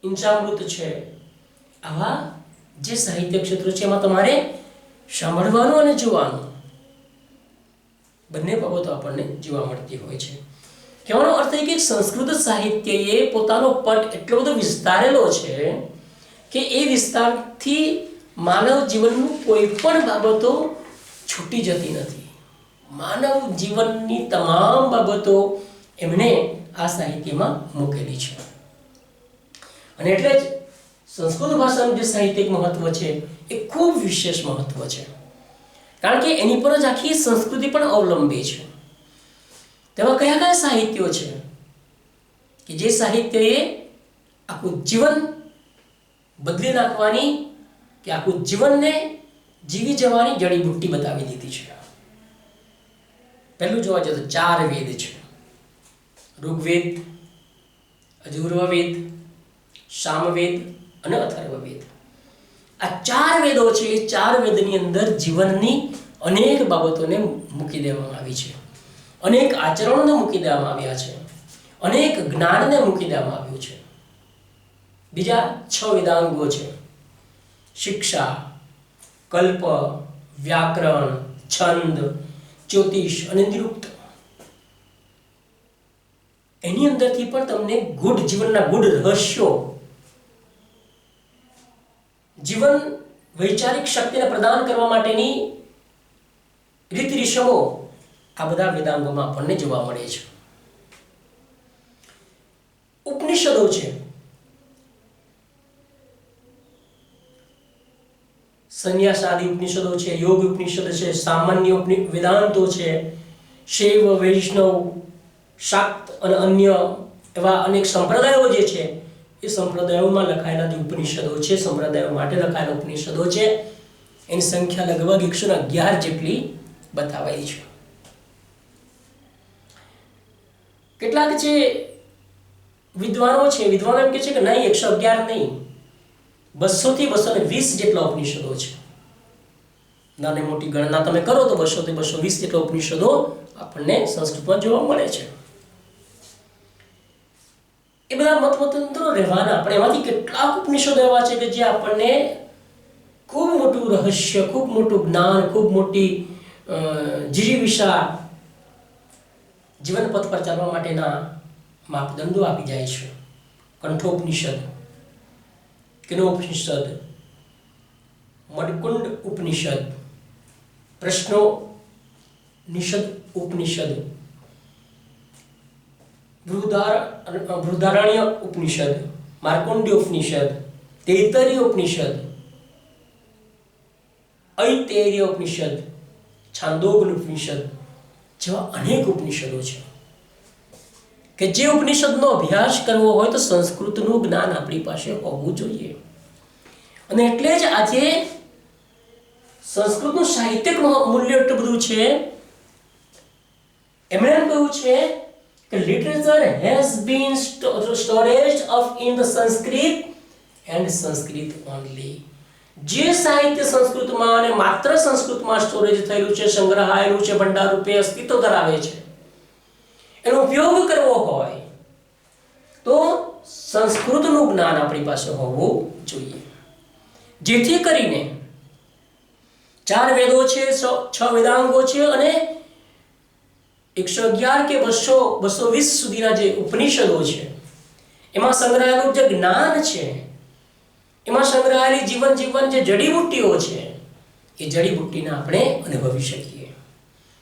ઇંચામૃત છે. આવા જે સાહિત્ય ક્ષેત્રો છે એમાં તમારે સાંભળવાનું અને જોવાનું બંને બાબતો આપણને જોવા મળતી હોય છે. કહેવાનો અર્થ એ કે સંસ્કૃત સાહિત્યએ પોતાનો પટ એટલો બધો વિસ્તારેલો છે કે એ વિસ્તારથી માનવ જીવનનું કોઈ પણ બાબતો છૂટી જતી નથી. માનવ જીવનની તમામ બાબતો એમણે આ સાહિત્યમાં મૂકેલી છે. અને એટલે જ સંસ્કૃત ભાષાનું જે સાહિત્યિક મહત્વ છે એ ખૂબ વિશેષ મહત્વ છે, કારણ કે એની પર જ આખી સંસ્કૃતિ પણ અવલંબે છે. તેમાં કયા કયા સાહિત્યો છે કે જે સાહિત્યએ આખું જીવન બદલી નાખવાની કે આખું જીવનને જીવી જવાની જડીબુટ્ટી બતાવી દીધી છે. પહેલું જોવા જઈએ તો 4 વેદ છે: ઋગ્વેદ, અજુર્વેદ, સામવેદ અને અથર્વવેદ. આ 4 વેદો છે. એ 4 વેદની અંદર જીવનની અનેક બાબતોને મૂકી દેવામાં આવી છે, અનેક આચરણોને મૂકી દેવામાં આવ્યા છે, અનેક જ્ઞાનને મૂકી દેવામાં આવ્યું છે. બીજા 6 વેદાંગો છે: શિક્ષા, કલ્પ, વ્યાકરણ, છંદ, જ્યોતિષ અને નિરુક્ત. એની અંદરથી પણ તમને ગુઢ જીવનના ગુઢ રહસ્યો, જીવન વૈચારિક શક્તિને પ્રદાન કરવા માટેની રીત રીસમો આ બધા વેદાંગોમાં આપણને જોવા મળે છે. ઉપનિષદો છે, સંન્યાસ આદિ ઉપનિષદો છે, યોગ ઉપનિષદ છે, સામાન્ય વેદાંતો છે, શૈવ, વૈષ્ણવ, શાક્ત અને અન્ય એવા અનેક સંપ્રદાયો જે છે એ સંપ્રદાયોમાં લખાયેલા જે ઉપનિષદો છે, સંપ્રદાયો માટે લખાયેલા ઉપનિષદો છે, એની સંખ્યા લગભગ 111 જેટલી બતાવાઈ છે. કેટલાક જે વિદ્વાનો છે, વિદ્વાનો એમ કહે છે કે નહીં, 111 નહીં, 200 થી 220 જેટલા ઉપનિષદો છે. નાની મોટી ગણના તમે કરો તો 200 થી 220 જેટલા ઉપનિષદો આપણને સંસ્કૃતમાં જોવા મળે છે. એ બધા મતમતાંતરો રહેવાના, પણ એમાંથી કેટલાક ઉપનિષદો એવા છે કે જે આપણને ખૂબ મોટું રહસ્ય, ખૂબ મોટું જ્ઞાન, ખૂબ મોટી જીજીવિષા, જીવન પથ પર ચાલવા માટેના માપદંડો આપી જાય છે. કંઠોપનિષદ, કિનોપનિષદ, મડકુંડ ઉપનિષદ, પ્રશ્નોનિષદ ઉપનિષદ, બૃહદારણ્ય ઉપનિષદ, માર્કોંડ્ય ઉપનિષદ, તૈત્તરીય ઉપનિષદ, ઐતૈર્ય ઉપનિષદ, છાંદોગ્ય ઉપનિષદ જેવા અનેક ઉપનિષદો છે કે જે ઉપનિષદનો અભ્યાસ કરવો હોય તો સંસ્કૃતનું જ્ઞાન આપણી પાસે હોવું જોઈએ. અને એટલે જ આજે સંસ્કૃતનું સાહિત્યિક મૂલ્ય એટલું બધું છે. એમણે એમ કહ્યું છે કે literature has been storaged of in the Sanskrit and Sanskrit only. જે સાહિત્ય સંસ્કૃતમાં અને માત્ર સંસ્કૃતમાં સ્ટોરેજ થયેલું છે, સંગ્રહાયેલું છે, ભંડાર રૂપે અસ્તિત્વ ધરાવે છે, એનો ઉપયોગ કરવો હોય તો સંસ્કૃતનું જ્ઞાન આપણી પાસે હોવું જોઈએ. જેથી કરીને 4 વેદો છે, 6 વેદાંગો છે અને 111 કે 220 સુધીના જે ઉપનિષદો છે એમાં સંગ્રહાયેલું જે જ્ઞાન છે, એમાં સંગ્રહાયેલી જીવન જે જડીબુટ્ટીઓ છે, એ જડીબુટ્ટીને આપણે અનુભવી શકીએ,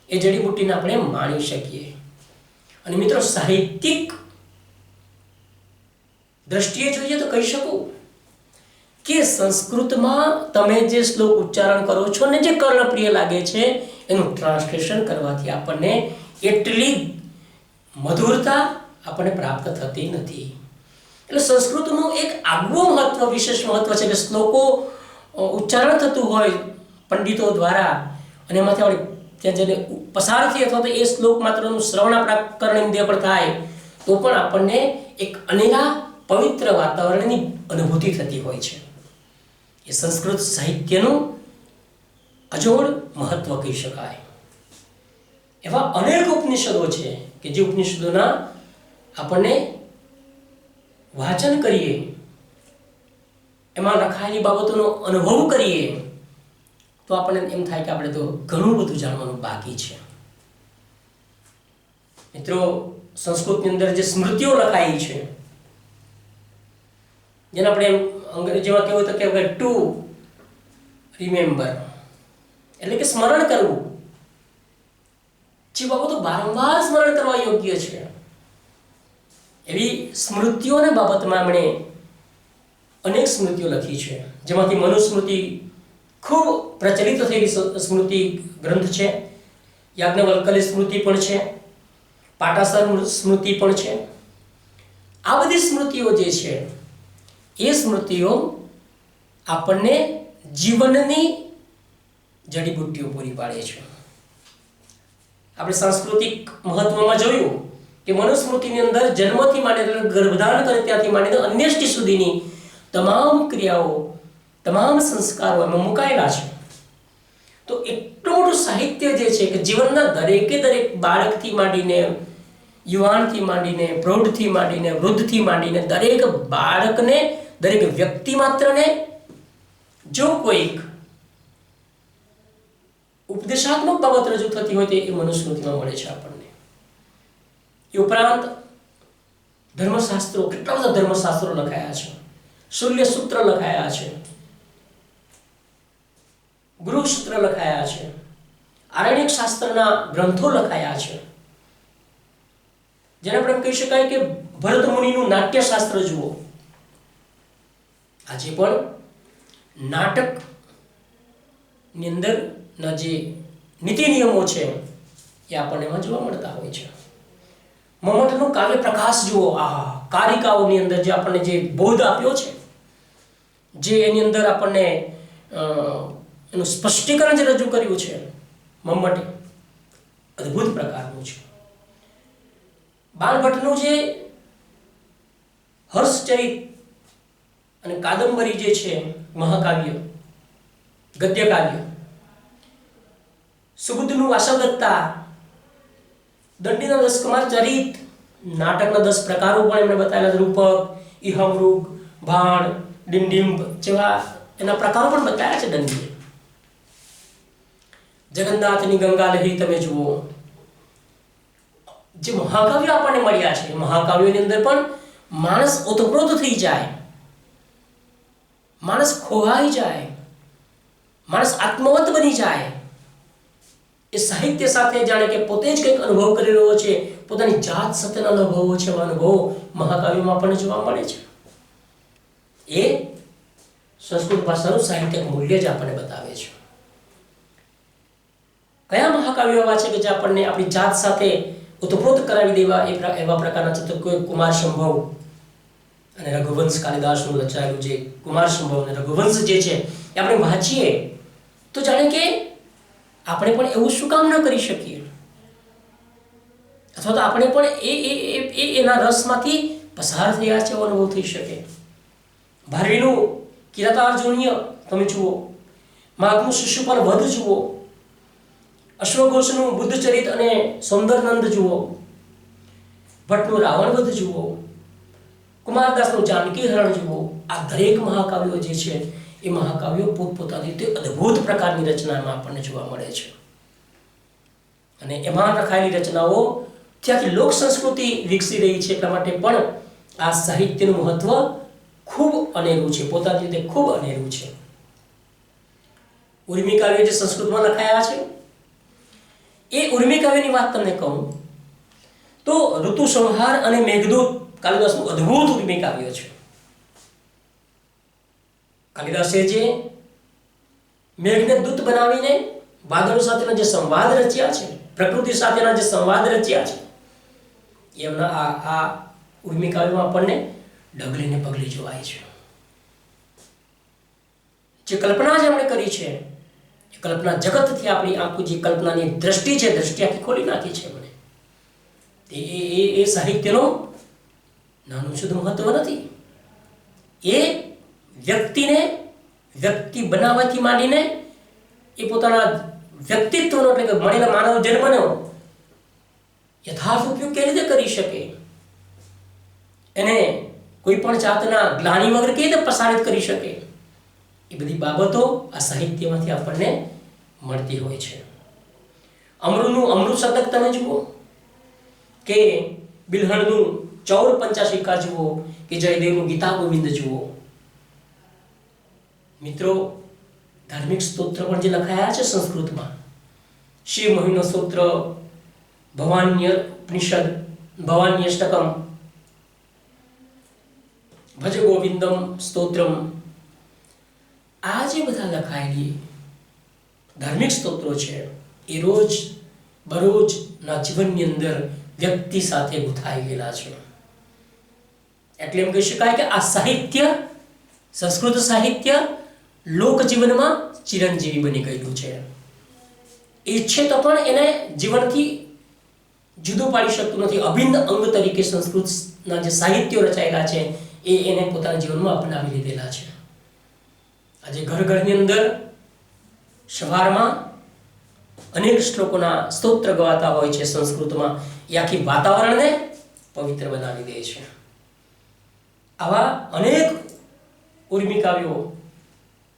એ જડીબુટ્ટીને આપણે માણી શકીએ. અને મિત્રો, સાહિત્યિક દ્રષ્ટિએ જોઈએ તો કહી શકું કે સંસ્કૃતમાં તમે જે શ્લોક ઉચ્ચારણ કરો છો ને જે કર્ણપ્રિય લાગે છે એનું ટ્રાન્સલેશન કરવાથી આપણને એટલી મધુરતા આપણને પ્રાપ્ત થતી નથી. એટલે સંસ્કૃતનું એક આગવું મહત્વ, વિશેષ મહત્વ છે કે શ્લોકો ઉચ્ચારણ થતું હોય પંડિતો દ્વારા અને એમાંથી આપણે ત્યાં જઈને પસાર થઈએ અથવા તો એ શ્લોક માત્રનું શ્રવણ આપણા કર્ણેન્દ્રિય પર થાય તો પણ આપણને એક અનેરા પવિત્ર વાતાવરણની અનુભૂતિ થતી હોય છે. એ સંસ્કૃત સાહિત્યનું અજોડ મહત્વ કહી શકાય. એવા અનેક ઉપનિષદો છે કે જે ઉપનિષદોના આપણને વાંચન કરીએ, એમાં લખાયેલી બાબતોનો અનુભવ કરીએ તો આપણને એમ થાય કે આપણે તો ઘણું બધું જાણવાનું બાકી છે. મિત્રો, સંસ્કૃતની અંદર જે સ્મૃતિઓ લખાઈ છે, જેને આપણે અંગ્રેજીમાં કહેવું તો કે ટુ રિમેમ્બર, એટલે કે સ્મરણ કરવું, જે બાબતો વારંવાર સ્મરણ કરવા યોગ્ય છે એવી સ્મૃતિઓને બાબતમાં એમણે અનેક સ્મૃતિઓ લખી છે. જેમાંથી મનુસ્મૃતિ ખૂબ પ્રચલિત થયેલી સ્મૃતિ ગ્રંથ છે, યાજ્ઞવલ્કની સ્મૃતિ પણ છે, પાટાસર સ્મૃતિ પણ છે. આ બધી સ્મૃતિઓ જે છે એ સ્મૃતિઓ આપણને જીવનની જડીબુટ્ટીઓ પૂરી પાડે છે. આપણે સાંસ્કૃતિક મહત્વમાં જોયું કે મનુસ્મૃતિની અંદર જન્મથી માંડીને ગર્ભધારણ કરે ત્યાંથી માંડીને અંત્યેષ્ટિ સુધીની તમામ ક્રિયાઓ, તમામ સંસ્કારો એમાં મુકાયેલા છે. તો એટલું મોટું સાહિત્ય જે છે કે જીવનના દરેકે દરેક બાળકથી માંડીને, યુવાનથી માંડીને, પ્રૌઢથી માંડીને, વૃદ્ધથી માંડીને દરેક બાળકને દરેક વ્યક્તિ માત્રને જો કોઈક ઉપદેશાત્મક બાબત રજૂ થતી હોય તો એ મનુસ્મૃતિમાં મળે છે આપણને. એ ઉપરાંત ધર્મશાસ્ત્રો, કેટલા બધા ધર્મશાસ્ત્રો લખાયા છે, શૂલ્ય સૂત્ર લખાયા છે, ગૃહ સૂત્ર લખાયા છે, આરણ્યક શાસ્ત્રના ગ્રંથો લખાયા છે, જેને આપણે કહી શકાય કે ભરત મુનિનું નાટ્યશાસ્ત્ર જુઓ. આજે પણ નાટક ની અંદરના જે નીતિ નિયમો છે એ આપણને એમાં જોવા મળતા હોય છે. મમ્મટનું કાવ્ય પ્રકાશ જુઓ. આહા, કારિકાઓની અંદર જે આપણને જે બોધ આપ્યો છે, જે એની અંદર આપણને એનું સ્પષ્ટીકરણ જે રજૂ કર્યું છે મમ્મટે, અદ્ભુત પ્રકારનું છે. બાણભટ્ટનું જે હર્ષચરિત અને કાદંબરી જે છે મહાકાવ્ય, ગદ્ય કાવ્ય, સુબુદ્ધનું વાસવદત્તા, દંડીના 10 કુમાર ચરિત, નાટકના 10 પ્રકારો પણ એમણે બતાવેલા, રૂપક, ઇહમૃગ, ભાણ, ડિંડિંબ જેવા એના પ્રકારો પણ બતાવ્યા છે દંડીએ. જગન્નાથની ગંગાલહરી તમે જુઓ. જે મહાકાવ્યો આપણને મળ્યા છે, મહાકાવ્યોની અંદર પણ માણસ ઓતપ્રોત થઈ જાય, માણસ ખોવાઈ જાય, માણસ આત્મવત બની જાય. એ સાહિત્ય સાથે જાણે કે પોતે જ કંઈક અનુભવ કરી રહ્યો છે, પોતાની જાત સાથેના અનુભવો છે, અનુભવો મહાકાવ્યોમાં આપણને જોવા મળે છે. એ સંસ્કૃત ભાષાનું સાહિત્યિક મૂલ્ય જ આપણને બતાવે છે. કયા મહાકાવ્યો એવા છે કે જે આપણને આપણી જાત સાથે ઉતપ્રોત કરાવી દેવા એવા પ્રકારના છે? તો કોઈ કુમાર સંભવ અને રઘુવંશ, કાલિદાસનું રચાયેલું જે કુમાર સંભવ અને રઘુવંશ જે છે એ આપણે વાંચીએ તો જાણે કે આપણે પણ એવું શું કામ ન કરી શકીએ, અથવા તો આપણે પણ એના રસમાંથી પસાર થયા છે એવો અનુભવ થઈ શકે. ભારવીનું કિરાતાર્જુનીય તમે જુઓ, માગનું શિશુપાલ વધ જુઓ, અશ્વઘોષનું બુદ્ધચરિત અને સૌંદરનંદ જુઓ, ભટ્ટનું રાવણ વધ જુઓ, કુમારદાસનું જાનકી હરણ જુઓ. આ દરેક મહાકાવ્યો જે છે એ મહાકાવ્યો પોતપોતાની રીતે અદ્ભુત પ્રકારની રચનામાં આપણને જોવા મળે છે. અને એમાં લખાયેલી રચનાઓ ત્યાંથી લોક સંસ્કૃતિ વિકસી રહી છે. એટલા માટે પણ આ સાહિત્યનું મહત્વ ખૂબ અનેરું છે, પોતાની રીતે ખૂબ અનેરું છે. ઉર્મી કાવ્ય જે સંસ્કૃતમાં લખાયા છે, એ ઉર્મી કાવ્યની વાત તમને કહું તો ઋતુ સંહાર અને મેઘદૂત કાલિદાસનું અદ્ભુત ઉર્મી કાવ્ય છે. કાલિદાસે જે મેઘને દૂત બનાવીને વાદળો સાથેના જે સંવાદ રચ્યા છે, પ્રકૃતિ સાથેના જે સંવાદ રચ્યા છે, એમના આ ઉર્મી કાવ્યમાં આપણને ડગલીને પગલી જોવાય છે. જે કલ્પના જે આપણે કરી છે, એ કલ્પના જગતથી આપણી આખું જે કલ્પનાની દ્રષ્ટિ છે, દ્રષ્ટિ આખી ખોલી નાખી છે મને. એ સાહિત્યનો નાનું શુદ્ધ મહત્વ નથી. એ વ્યક્તિને વ્યક્તિ બનાવવાથી માંડીને એ પોતાના વ્યક્તિત્વનો, એટલે કે મળેલા માનવ જન્મનો યથાર્થ ઉપયોગ કેવી રીતે કરી શકે, એને કોઈ પણ જાતના ગ્લાનિ વગર કેવી રીતે પ્રસારિત કરી શકે, એ બધી બાબતો આ સાહિત્યમાંથી આપણને મળતી હોય છે. અમૃતનું અમૃત શતક તમે જુઓ, કે બિલહણનું ચૌર પંચાશિકા જુઓ, કે જયદેવનું ગીતા ગોવિંદ જુઓ. મિત્રો, ધાર્મિક સ્તોત્ર પણ જે લખાયા છે સંસ્કૃતમાં, શિવ મહિનો સ્તોત્ર, ભવાન્ય ઉપનિષદ, ભવાન્યષ્ટકમ, ભજ ગોવિંદમ સ્તોત્રમ, આ જે બધા લખાયેલી ધાર્મિક સ્તોત્રો છે એ રોજ બરોજના જીવનની અંદર વ્યક્તિ સાથે ગુંથાઈ ગયેલા છે. એટલે એમ કહી શકાય કે આ સાહિત્ય, સંસ્કૃત સાહિત્ય લોક જીવનમાં ચિરંજીવી બની ગયેલું છે. ઈચ્છે તો પણ એને જીવનથી જુદું પાડી શકતું નથી. અભિન્ન અંગ તરીકે સંસ્કૃતના જે સાહિત્યો રચાયેલા છે એને પોતાના જીવનમાં અપનાવી લીધેલા છે. આજે ઘર ઘરની અંદર સવારમાં અનેક શ્લોકોના સ્તોત્ર ગવાતા હોય છે સંસ્કૃતમાં. એ આખી વાતાવરણને પવિત્ર બનાવી દે છે. આવા અનેક ઉર્મી કાવ્યો,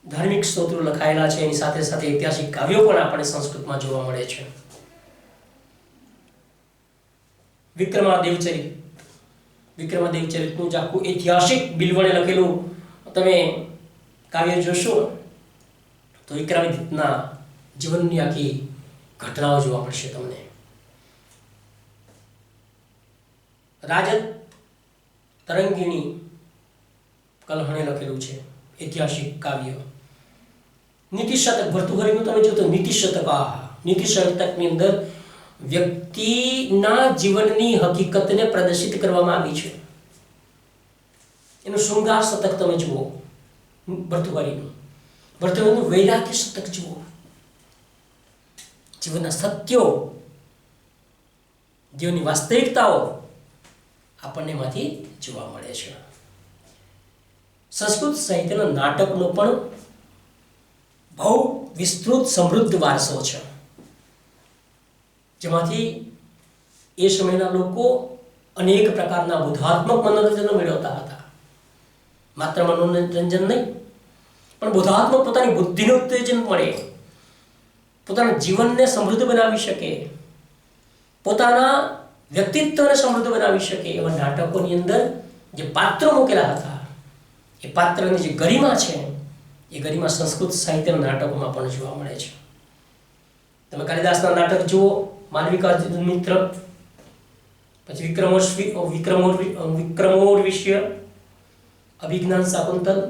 ધાર્મિક સ્તોત્રો લખાયેલા છે, એની સાથે સાથે ઐતિહાસિક કાવ્યો પણ આપણને સંસ્કૃતમાં જોવા મળે છે. વિક્રમાદેવ ચરિતનું જે આખું ઐતિહાસિક બિલવણે લખેલું તમે કાવ્ય જોશો તો વિક્રમાદિત્યના જીવનની આખી ઘટનાઓ જોવા મળશે તમને. રાજત તરંગીણી કલહણે લખેલું છે ઐતિહાસિક કાવ્ય. નીતિ શતક ભર્તૃહરિનું તમે જો તો નીતિ શતક, નીતિ શતકની અંદર વ્યક્તિના જીવનની હકીકતને પ્રદર્શિત કરવામાં આવી છે. એનું શૃંગાર શતક તમે જુઓ ભર્તૃહરિનું વૈરાગ્ય શતક જુઓ. જીવનના સત્યો, જીવનની વાસ્તવિકતાઓ આપણને એમાંથી જોવા મળે છે. સંસ્કૃત સાહિત્યના નાટકનો પણ બહુ વિસ્તૃત સમૃદ્ધ વારસો છે, જેમાંથી એ સમયના લોકો અનેક પ્રકારના બોધાત્મક મનોરંજન મેળવતા હતા. માત્ર મનોરંજન નહીં, પણ બોધાત્મક પોતાની બુદ્ધિનું ઉત્તેજન મળે, પોતાના જીવનને સમૃદ્ધ બનાવી શકે, પોતાના વ્યક્તિત્વને સમૃદ્ધ બનાવી શકે એવા નાટકોની અંદર જે પાત્રો મૂકેલા હતા, એ પાત્રની જે ગરિમા છે એ ગરિમા સંસ્કૃત સાહિત્યના નાટકોમાં પણ જોવા મળે છે. તમે કાલિદાસના નાટક જુઓ, માલવિકા મિત્ર, પછી વિક્રમોર્વિષ્ય, અભિજ્ઞાન શાકુંતલ,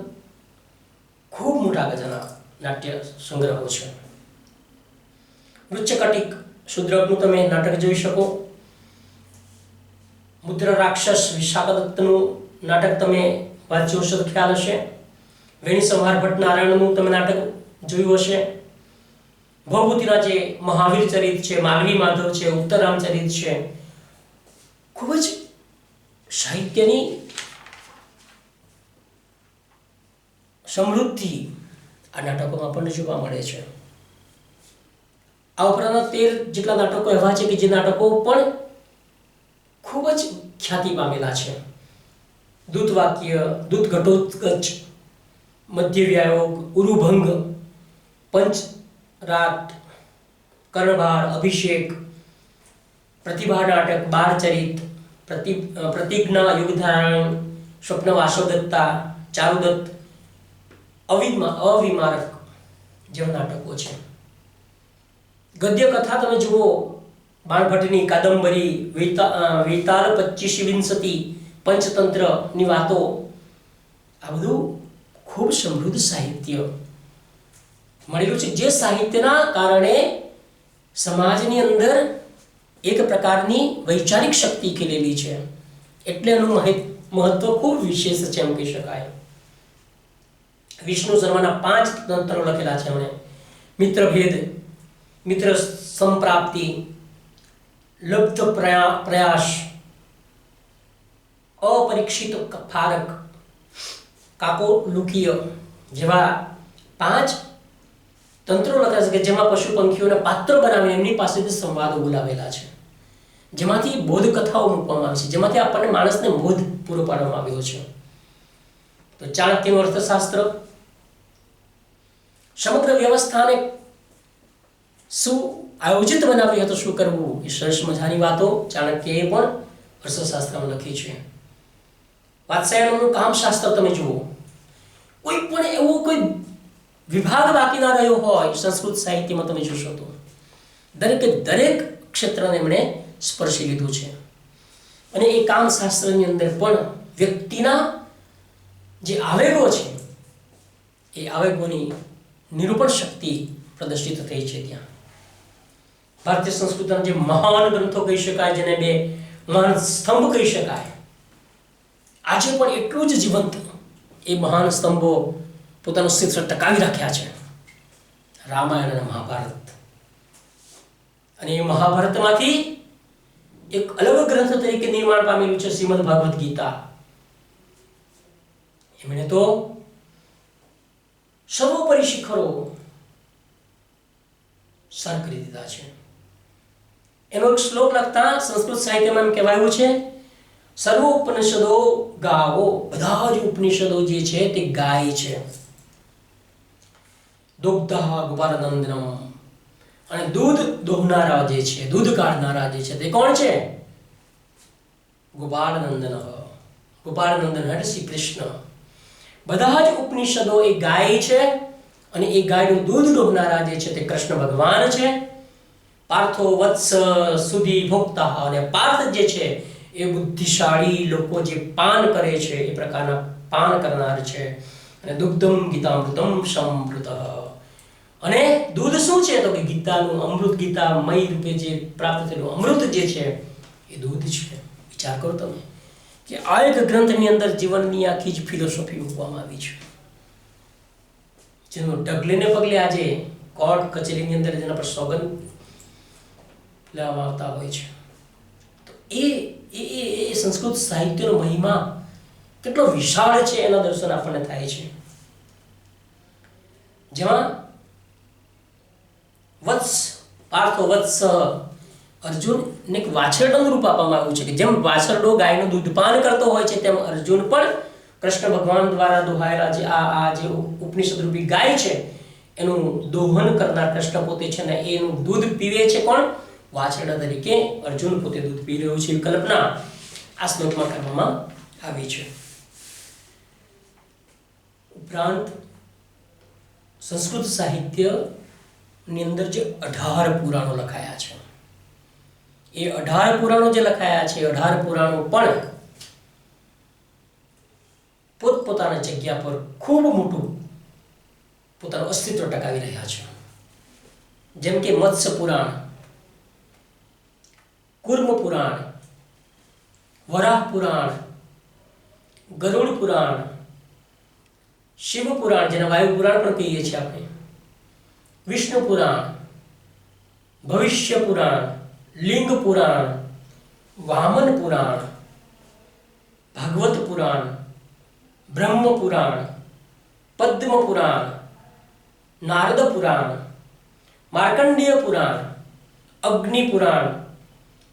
ખૂબ મોટા ગજાના નાટ્ય સંગ્રહો છે. વૃચ્છકટિક શુદ્રકનું તમે નાટક જોઈ શકો. મુદ્રા રાક્ષસ વિશાખદત્તનું નાટક તમે વાંચ્યું હશે તો ખ્યાલ હશે. વેણી સંહાર ભટ્ટનારાયણનું તમે નાટક જોયું હશે. ભવભૂતિના જે મહાવીર ચરિત છે, માલવી માધવ છે, ઉત્તરરામ ચરિત છે, ખૂબ જ સાહિત્યની સમૃદ્ધિ આ નાટકોમાં આપણને જોવા મળે છે. આ ઉપરાંત 13 જેટલા નાટકો એવા છે કે જે નાટકો પણ ખૂબ જ ખ્યાતિ પામેલા છે. દૂતવાક્ય, દૂતઘટોત્કચ, મધ્યવ્યાયોગ, ઉરુભંગ, પંચરાત, કર્ણભાર, અભિષેક, પ્રતિભા નાટક, બાળચરિત, પ્રતિજ્ઞા, યુગધારણ, સ્વપ્ન વાસોદત્તા, ચારુદત્ત, અવિમારક જેવા નાટકો છે. ગદ્ય કથા તમે જુઓ, બાણભટ્ટની કાદંબરી, વૈતાલ 25 પંચતંત્રની વાતો, આ બધું ખૂબ સમૃદ્ધ સાહિત્ય મળેલું છે, જે સાહિત્યના કારણે સમાજની અંદર એક પ્રકારની વૈચારિક શક્તિ ખીલેલી છે. એટલે એનું મહત્વ ખૂબ વિશેષ છે એમ કહી શકાય. વિષ્ણુ શર્માના 5 તંત્રો લખેલા છે એમણે. મિત્રભેદ, મિત્ર સંપ્રાપ્તિ, લબ્ધ પ્રયાસ, અપરીક્ષિત ફારક, કાકોલુકીય જેવા 5 તંત્રો લખ્યા છે કે જેમાં પશુ પંખીઓના પાત્ર બનાવીને એમની પાસેથી સંવાદો બોલાવેલા છે, જેમાંથી બોધ કથાઓ મૂકવામાં આવી છે, જેમાંથી આપણને માણસને બોધ પૂરો પાડવામાં આવ્યો છે. તો ચાણક્યનું અર્થશાસ્ત્ર, સમગ્ર વ્યવસ્થાને શું આયોજિત બનાવી હતું, શું કરવું, એ સરસ મજાની વાતો ચાણક્યએ પણ અર્થશાસ્ત્રમાં લખી છે. વાત્સ્યાયનનું કામશાસ્ત્ર તમે જુઓ, કોઈ પણ એવો કોઈ વિભાગ બાકી ના રહ્યો હોય સંસ્કૃત સાહિત્યમાં તમે જોશો તો દરેકે દરેક ક્ષેત્રને એમણે સ્પર્શી લીધું છે. અને એ કામશાસ્ત્રની અંદર પણ વ્યક્તિના જે આવેગો છે એ આવેગોની નિરૂપણ શક્તિ પ્રદર્શિત થઈ છે. ત્યાં ભારતીય સંસ્કૃતિના જે મહાન ગ્રંથો કહી શકાય, જેને 2 મહાન સ્તંભ કહી શકાય, આજે પણ એટલું જ જીવંત એ મહાન સ્તંભો પોતાનું અસ્તિત્વ ટકાવી રાખ્યા છે. રામાયણ અને મહાભારત. અને એ મહાભારતમાંથી એક અલગ ગ્રંથ તરીકે નિર્માણ પામેલું છે શ્રીમદ ભાગવત ગીતા. એમણે તો સર્વોપરી શિખરો સર કરી દીધા છે. એનો એક શ્લોક લખતા સંસ્કૃત સાહિત્યમાં એમ કહેવાયું છે, સર્વ ઉપનિષદો ગાવો, બધા જ ઉપનિષદો જે છે તે ગાય છે. દુગ્ધઃ ગોપાલનંદનમ, અને દૂધ દોહનારા જે છે, દૂધ કાઢનારા જે છે તે કોણ છે? ગોપાલનંદન. ગોપાલનંદન એટલે શ્રી કૃષ્ણ. બધા જ ઉપનિષદો એ ગાય છે, અને એ ગાયનું દૂધ દોહનારા જે છે તે કૃષ્ણ ભગવાન છે. પાર્થો વત્સ સુધી ભોક્તા, અને પાર્થ જે છે એ બુદ્ધિશાળી લોકો જે પાન કરે છે એ પ્રકારના પાન કરનાર છે. અને દુગ્ધમ ગીતામૃતમ સમૃત, અને દૂધ શું છે? તો કે ગીતાનું અમૃત, ગીતામય રૂપે જે પ્રાપ્ત થયેલું અમૃત જે છે એ દૂધ છે. વિચાર કરો તમે કે આ એક ગ્રંથની અંદર જીવનની આખી જ ફિલોસોફી મૂકવામાં આવી છે, જેનું ડગલેને પગલે આજે કોર્ટ કચેરીની અંદર જેના પર સોગંદ લેવામાં આવતા હોય છે. તો એ સંસ્કૃત સાહિત્યનો મહિમા કેટલો વિશાળ છે એના દર્શન આપણને થાય છે. જેમાં વત્સ, પાર્થો વત્સ, અર્જુનને એક વાછરડાનું રૂપ આપવામાં આવ્યું છે કે જેમ વાછરડો ગાયનું દૂધપાન કરતો હોય છે, તેમ અર્જુન પણ કૃષ્ણ ભગવાન દ્વારા દોહાયેલા જે આ જે ઉપનિષદ રૂપી ગાય છે એનું દોહન કરનાર કૃષ્ણ પોતે છે, ને એનું દૂધ પીવે છે. કોણ? વાછરડા તરીકે અર્જુન પોતે દૂધ પી રહ્યો છે, એવી કલ્પના આ શ્લોકમાં કરવામાં આવી છે. ઉપરાંત સંસ્કૃત સાહિત્યની અંદર જે 18 પુરાણો લખાયા છે, એ 18 પુરાણો જે લખાયા છે, 18 પુરાણો પણ પોતપોતાની જગ્યા પર ખૂબ મોટું પોતાનું અસ્તિત્વ ટકાવી રહ્યા છે. જેમ કે મત્સ્ય પુરાણ, કુર્મ પુરાણ, વરાહ પુરાણ, ગરુડ પુરાણ, શિવ પુરાણ જેને વાયુ પુરાણ પણ કહીએ છીએ આપણે, વિષ્ણુ પુરાણ, ભવિષ્ય પુરાણ, લિંગ પુરાણ, વામન પુરાણ, ભાગવત પુરાણ, બ્રહ્મ પુરાણ, પદ્મ પુરાણ, નારદ પુરાણ, માર્કંડેય પુરાણ, અગ્નિ પુરાણ,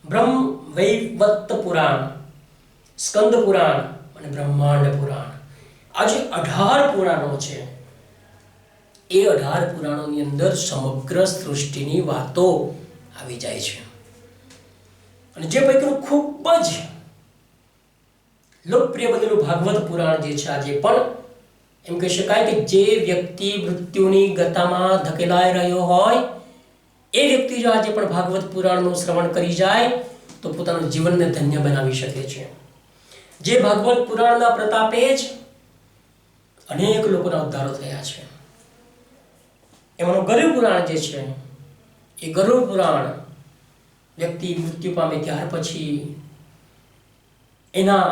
બ્રહ્મ વૈવત્ત પુરાણ, સ્કંદ પુરાણ અને બ્રહ્માંડ પુરાણ. આ જે 18 પુરાણો છે, એ 18 પુરાણોની અંદર સમગ્ર સૃષ્ટિની વાતો આવી જાય છે. અને જે પૈકીનું ખૂબ જ લોકપ્રિય બનેલું ભાગવત પુરાણ જે છે, આજે પણ એમ કહી શકાય કે જે વ્યક્તિ મૃત્યુની ગતામાં ધકેલાઈ રહ્યો હોય એ વ્યક્તિ જો આજે પણ ભાગવત પુરાણનું શ્રવણ કરી જાય તો પોતાનું જીવનને ધન્ય બનાવી શકે છે. જે ભાગવત પુરાણના પ્રતાપે જ અનેક લોકોના ઉદ્ધારો થયા છે. એમાંનું ગરુડ પુરાણ જે છે, એ ગરુડ પુરાણ વ્યક્તિ મૃત્યુ પામે ત્યાર પછી એના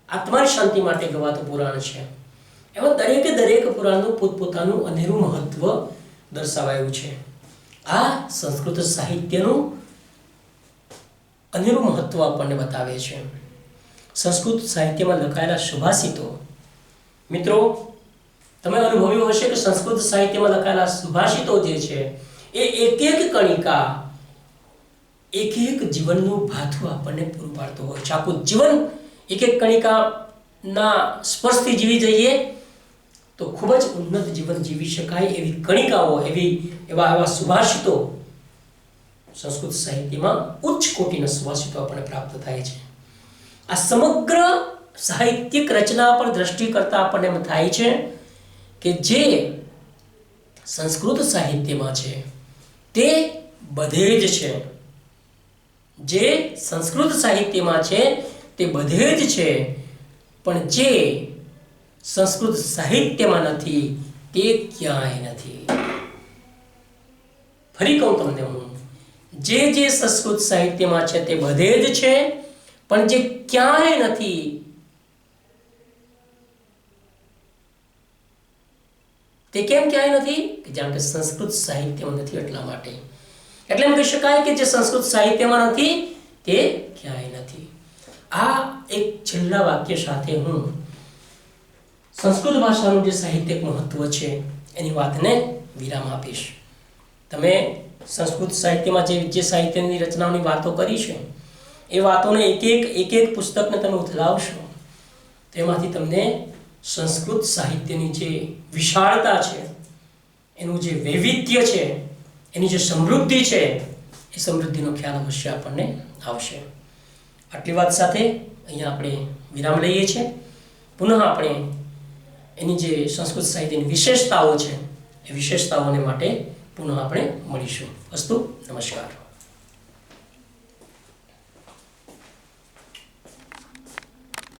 આત્માની શાંતિ માટે ગવાતું પુરાણ છે. એમાં દરેક પુરાણનું પોતપોતાનું અનેરું મહત્વ દર્શાવાયું છે. આ સંસ્કૃત સાહિત્યનું અનેરું મહત્વ આપણને બતાવે છે. સંસ્કૃત સાહિત્યમાં લખાયેલા સુભાષિતો, મિત્રો તમે અનુભવ્યું હશે કે સંસ્કૃત સાહિત્યમાં લખાયેલા સુભાષિતો જે છે એ એક કણિકા એક જીવનનું ભાથું આપણને પૂરું પાડતું હોય છે. આખું જીવન એક કણિકાના સ્પર્શથી જીવી જઈએ તો ખૂબ જ ઉન્નત જીવન જીવી શકાય એવી કણિકાઓ, એવા સુભાષિતો સંસ્કૃત સાહિત્યમાં ઉચ્ચ કોટીના સુભાષિતો આપણને પ્રાપ્ત થાય છે. આ સમગ્ર સાહિત્યિક રચના પર દ્રષ્ટિ કરતા આપણને એમ થાય છે કે જે સંસ્કૃત સાહિત્યમાં છે તે બધે જ છે. જે સંસ્કૃત સાહિત્યમાં છે તે બધે જ છે, પણ જે સંસ્કૃત સાહિત્યમાં નથી તે ક્યાંય નથી. ફરી કહું તમને હું, જે સંસ્કૃત સાહિત્યમાં છે તે બધે જ છે, પણ જે ક્યાંય નથી તે કેમ ક્યાંય નથી? કારણ કે સંસ્કૃત સાહિત્યમાં નથી એટલા માટે. એટલે એમ કહી શકાય કે જે સંસ્કૃત સાહિત્યમાં નથી તે ક્યાંય નથી. આ એક છેલ્લા વાક્ય સાથે હું સંસ્કૃત ભાષાનું જે સાહિત્યિક મહત્વ છે એની વાતને વિરામ આપીશ. તમે સંસ્કૃત સાહિત્યમાં જે સાહિત્યની રચનાઓની વાતો કરી છે એ વાતોને એક એક પુસ્તકને તમે ઉથલાવશો તો એમાંથી તમને સંસ્કૃત સાહિત્યની જે વિશાળતા છે, એનું જે વૈવિધ્ય છે, એની જે સમૃદ્ધિ છે, એ સમૃદ્ધિનો ખ્યાલ અવશ્ય આપણને આવશે. આટલી વાત સાથે અહીંયા આપણે વિરામ લઈએ છીએ. પુનઃ આપણે એની જે સંસ્કૃત સાહિત્યની વિશેષતાઓ છે એ વિશેષતાઓને માટે પુનઃ આપણે મળીશું. અસ્તુ, નમસ્કાર.